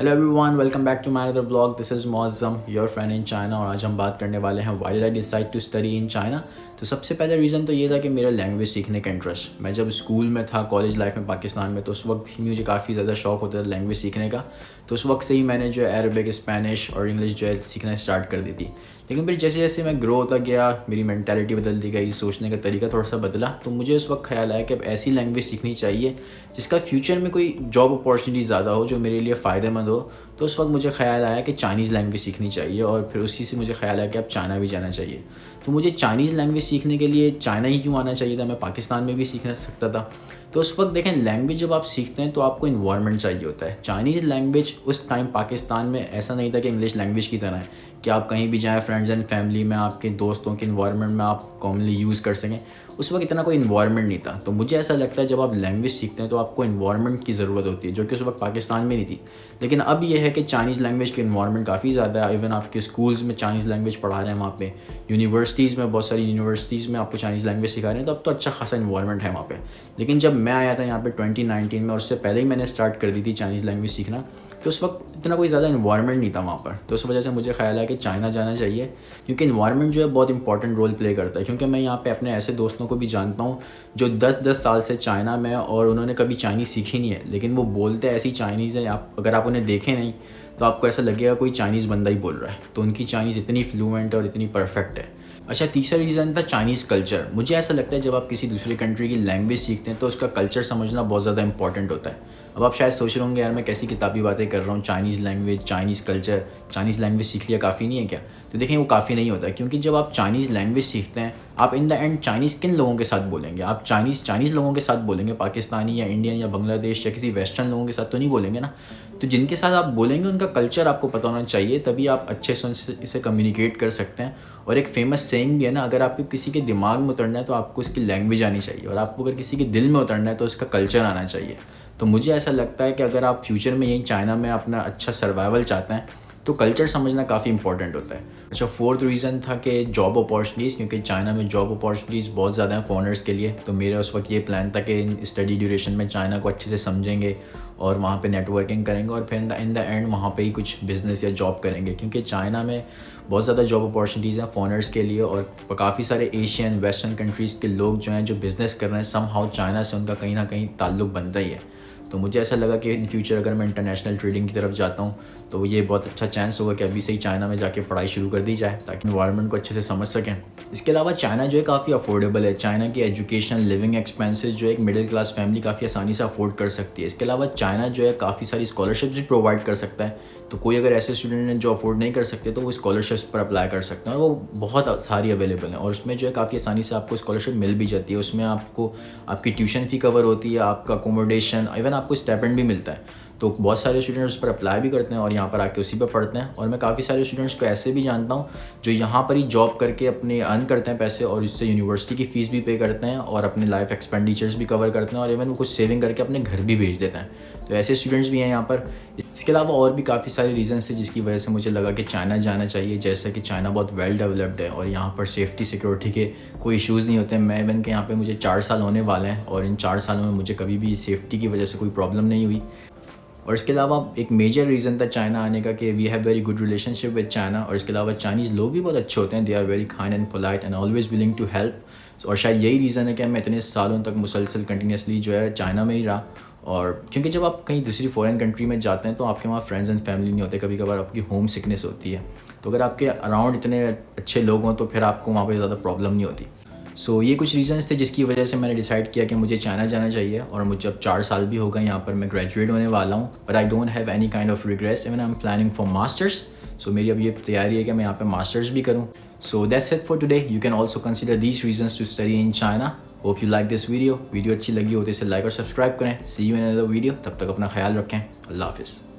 Hello everyone, welcome back to my another blog. This is Mauzam, your friend in China. और आज हम बात करने वाले हैं why did I decide to study in China. तो सबसे पहला रीज़न तो ये था कि मेरा लैंग्वेज सीखने का इंटरेस्ट। मैं जब स्कूल में था, कॉलेज लाइफ में पाकिस्तान में, तो उस वक्त भी मुझे काफ़ी ज़्यादा शौक होता था लैंग्वेज सीखने का। तो उस वक्त से ही मैंने जो है अरबिक, स्पेनिश और इंग्लिश जो है सीखना स्टार्ट कर दी थी। लेकिन फिर जैसे जैसे मैं ग्रो होता गया, मेरी मैंटेलिटी बदलती गई, सोचने का तरीका थोड़ा सा बदला। तो मुझे उस वक्त ख्याल आया कि अब ऐसी लैंग्वेज सीखनी चाहिए जिसका फ्यूचर में कोई जॉब अपॉर्चुनिटी ज़्यादा हो, जो मेरे लिए फ़ायदेमंद हो। तो उस वक्त मुझे ख्याल आया कि चाइनीज़ लैंग्वेज सीखनी चाहिए, और फिर उसी से मुझे ख्याल आया कि अब चाइना भी जाना चाहिए। तो मुझे चाइनीज़ लैंग्वेज सीखने के लिए चाइना ही क्यों आना चाहिए था, मैं पाकिस्तान में भी सीख सकता था। तो उस वक्त देखें, लैंग्वेज जब आप सीखते हैं तो आपको इन्वायरमेंट चाहिए होता है। चाइनीज़ लैंग्वेज उस टाइम पाकिस्तान में ऐसा नहीं था कि इंग्लिश लैंग्वेज की तरह है कि आप कहीं भी जाएँ, फ्रेंड्स एंड फैमिली में, आपके दोस्तों के इन्वायरमेंट में आप कॉमनली यूज़ कर सकें। उस वक्त इतना कोई इन्वायरमेंट नहीं था। तो मुझे ऐसा लगता है जब आप लैंग्वेज सीखते हैं तो आपको इन्वायरमेंट की ज़रूरत होती है, जो कि उस वक्त पाकिस्तान में नहीं थी। लेकिन अब ये है कि चाइनीज़ लैंग्वेज की इन्वायरमेंट काफ़ी ज़्यादा है। इवन आपके स्कूल्स में चाइनीज़ लैंग्वेज पढ़ा रहे हैं वहाँ पे, यूनिवर्सिटीज़ में, बहुत सारी यूनिवर्सिटीज़ में आपको चाइनीज़ लैंग्वेज सिखा रहे हैं। तो अब तो अच्छा खासा इन्वायरमेंट है वहाँ पे। लेकिन जब मैं आया था यहाँ पे 2019 में, और उससे पहले ही मैंने स्टार्ट कर दी थी चाइनीज़ लैंग्वेज सीखना, तो उस वक्त इतना कोई ज़्यादा इन्वायरमेंट नहीं था वहाँ पर। तो उस वजह से मुझे ख्याल है कि चाइना जाना चाहिए, क्योंकि इन्वायरमेंट जो है बहुत इंपॉर्टेंट रोल प्ले करता है। क्योंकि मैं यहाँ पे अपने ऐसे दोस्तों को भी जानता हूँ जो 10-10 साल से चाइना में, और उन्होंने कभी चाइनीज़ सीखी नहीं है, लेकिन वो बोलते ऐसी चाइनीज़ है, आप अगर आप उन्हें देखें नहीं तो आपको ऐसा लगेगा कोई चाइनीज़ बंदा ही बोल रहा है। तो उनकी चाइनीज़ इतनी फ्लुएंट और इतनी परफेक्ट है। अच्छा, तीसरा रीज़न था चाइनीज़ कल्चर। मुझे ऐसा लगता है जब आप किसी दूसरी कंट्री की लैंग्वेज सीखते हैं तो उसका कल्चर समझना बहुत ज़्यादा इंपॉर्टेंट होता है। अब आप शायद सोच रहे होंगे, यार मैं कैसी किताबी बातें कर रहा हूँ, Chinese language, Chinese culture, Chinese language सीख लिया काफ़ी नहीं है क्या? तो देखिए, वो काफ़ी नहीं होता, क्योंकि जब आप चाइनीज़ लैंग्वेज सीखते हैं, आप इन द एंड चाइनीज़ किन लोगों के साथ बोलेंगे? आप चाइनीज़ लोगों के साथ बोलेंगे, पाकिस्तानी या इंडियन या बांग्लादेश या किसी वेस्टर्न लोगों के साथ तो नहीं बोलेंगे ना। तो जिनके साथ आप बोलेंगे उनका कल्चर आपको पता होना चाहिए, तभी आप अच्छे से उनसे इसे कम्युनिकेट कर सकते हैं। और एक फेमस सेइंग भी है ना, अगर आपको किसी के दिमाग में उतरना है तो आपको उसकी लैंग्वेज आनी चाहिए, और आपको अगर किसी के दिल में उतरना है तो उसका कल्चर आना चाहिए। तो मुझे ऐसा लगता है कि अगर आप फ्यूचर में यहीं चाइना में अपना अच्छा सर्वाइवल चाहते हैं तो कल्चर समझना काफ़ी इंपॉर्टेंट होता है। अच्छा, फोर्थ रीज़न था कि जॉब अपॉर्चुनिटीज़, क्योंकि चाइना में जॉब अपॉर्चुनिटीज़ बहुत ज़्यादा हैं फॉरेनर्स के लिए। तो मेरा उस वक्त ये प्लान था कि स्टडी ड्यूरेशन में चाइना को अच्छे से समझेंगे और वहाँ पे नेटवर्किंग करेंगे, और फिर इन द एंड वहाँ पे ही कुछ बिज़नेस या जॉब करेंगे। क्योंकि चाइना में बहुत ज़्यादा जॉब अपॉर्चुनिटीज़ हैं फॉरेनर्स के लिए, और काफ़ी सारे एशियन वेस्टर्न कंट्रीज़ के लोग जो हैं, जो बिज़नेस कर रहे हैं, समहाउ चाइना से उनका कहीं ना कहीं ताल्लुक़ बनता ही है। तो मुझे ऐसा लगा कि इन फ्यूचर अगर मैं इंटरनेशनल ट्रेडिंग की तरफ जाता हूँ तो ये बहुत अच्छा चांस होगा कि अभी से ही चाइना में जाके पढ़ाई शुरू कर दी जाए, ताकि इन्वायरमेंट को अच्छे से समझ सकें। इसके अलावा चाइना जो है काफ़ी अफोर्डेबल है। चाइना की एजुकेशन, लिविंग एक्सपेंसेस जो है एक मिडिल क्लास फैमिली काफ़ी आसानी से अफोर्ड कर सकती है। इसके अलावा चाइना जो है काफ़ी सारी स्कॉलरशिप्स भी प्रोवाइड कर सकता है। तो कोई अगर ऐसे स्टूडेंट हैं जो अफोर्ड नहीं कर सकते तो वो स्कॉलरशिप्स पर अप्लाई कर सकते हैं, और वो बहुत सारी अवेलेबल हैं, और उसमें जो है काफ़ी आसानी से आपको स्कॉलरशिप मिल भी जाती है। उसमें आपको आपकी ट्यूशन फ़ी कवर होती है, आपका अकोमोडेशन, इवन आपको स्टाइपेंड भी मिलता है। तो बहुत सारे स्टूडेंट्स उस पर अप्लाई भी करते हैं और यहाँ पर आके उसी पर पढ़ते हैं। और मैं काफ़ी सारे स्टूडेंट्स को ऐसे भी जानता हूँ जो यहाँ पर ही जॉब करके अपने अर्न करते हैं पैसे, और इससे यूनिवर्सिटी की फ़ीस भी पे करते हैं, और अपने लाइफ एक्सपेंडिचर्स भी कवर करते हैं, और इवन वो कुछ सेविंग करके अपने घर भी भेज देते हैं। तो ऐसे स्टूडेंट्स भी हैं यहाँ पर। इसके अलावा और भी काफ़ी सारे रीज़न्स हैं जिसकी वजह से मुझे लगा कि चाइना जाना चाहिए। जैसे कि चाइना बहुत वेल डेवलप्ड है, और यहाँ पर सेफ्टी सिक्योरिटी के कोई इश्यूज़ नहीं होते हैं। मैं इवन के यहाँ पे मुझे 4 साल होने वाले हैं, और इन 4 सालों में मुझे कभी भी सेफ्टी की वजह से कोई प्रॉब्लम नहीं हुई। और इसके अलावा एक मेजर रीज़न था चाइना आने का कि we have very good relationship with China. और इसके अलावा चाइनीज़ लोग भी बहुत अच्छे होते हैं, they are very kind and polite and always willing to help. और शायद यही रीज़न है कि मैं इतने सालों तक मुसलसल कंटिन्यूसली जो है चाइना में ही रहा। और क्योंकि जब आप कहीं दूसरी फॉरेन कंट्री में जाते हैं तो आपके वहाँ फ्रेंड्स एंड फैमिली नहीं होते, कभी कभार आपकी होम सिकनेस होती है। तो अगर आपके अराउंड इतने अच्छे लोग हों तो फिर आपको वहाँ पर ज़्यादा प्रॉब्लम नहीं होती। सो ये कुछ रीज़न्स थे जिसकी वजह से मैंने डिसाइड किया कि मुझे चाइना जाना चाहिए। और मुझे अब 4 साल भी हो गए यहाँ पर, मैं ग्रेजुएट होने वाला हूँ, but I don't have any kind of regrets, even I am planning for masters. So मेरी अब ये तैयारी है कि मैं यहाँ पे मास्टर्स भी करूँ। So that's it for today. You can also consider these reasons to study in China. Hope you like this video अच्छी लगी हो तो इसे लाइक और सब्सक्राइब करें। See you in another video, तब तक अपना ख्याल रखें। अल्लाह हाफिज़।